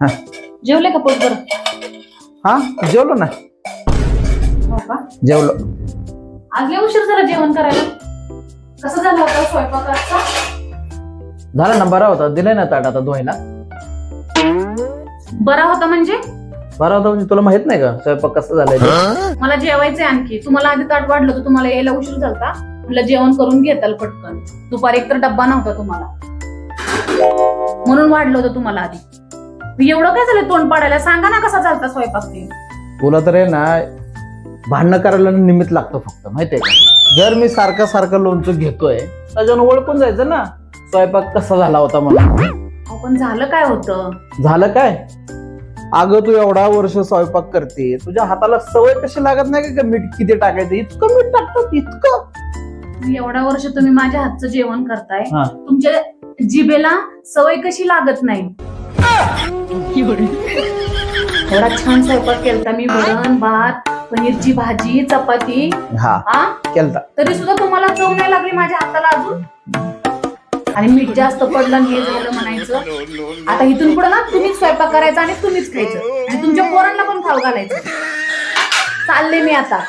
हा जेवले का पोटभर? हा जेवलो ना. हो का? जेवलो. आज लय उशीर झाला जेवण करायला. कसं झालं होतं स्वयंपाकाचा? झाला ना, बरा होता. दिलाय ना ताट आता धुवायला. बरा होता म्हणजे? बरा होता म्हणजे तुला माहित नाही का स्वयंपाक कसं झालाय ते? मला जेवायचंय आणखी. तुम्हाला आधी ताट वाढलं होतं, तुम्हाला यायला उशीर झालता. म्हटलं जेवण करून घेताल पटकन. दुपारी एकतर डब्बा नव्हता तुम्हाला, म्हणून वाढलं होतं तुम्हाला आधी. एवढं काय झालं तोंड पाडायला? सांगा ना कसा चालता स्वयंपाक ते. तुला तर आहे ना भांडणं करायला निमित्त लागतं फक्त, माहितीये का? जर मी सारखं लोणचं घेतोय त्याच्यानं ओळखून जायचं ना स्वयंपाक कसा झाला होता म्हणून. पण झालं काय होतं? झालं काय? अगं तू एवढा वर्ष स्वयंपाक करते, तुझ्या हाताला सवय कशी लागत नाही का मीठ किती टाकायचं? इतकं मीठ टाकतात इतकं. एवढ्या वर्ष तुम्ही माझ्या हातचं जेवण करताय, हा. तुमच्या जिभेला सवय कशी लागत नाही? एवढा छान स्वयंपाक केलता मी, वरण भात, पनीरची भाजी, चपाती. हा केलता, तरी सुद्धा तुम्हाला चव नाही लागली माझ्या हाताला अजून. आणि मीठ जास्त पडलं हे झालं म्हणायचं. आता इथून पुढे ना तुम्हीच स्वयंपाक करायचा आणि तुम्हीच खायचं आणि तुमच्या पोरांना पण खाऊ घालायचं. चालले मी आता.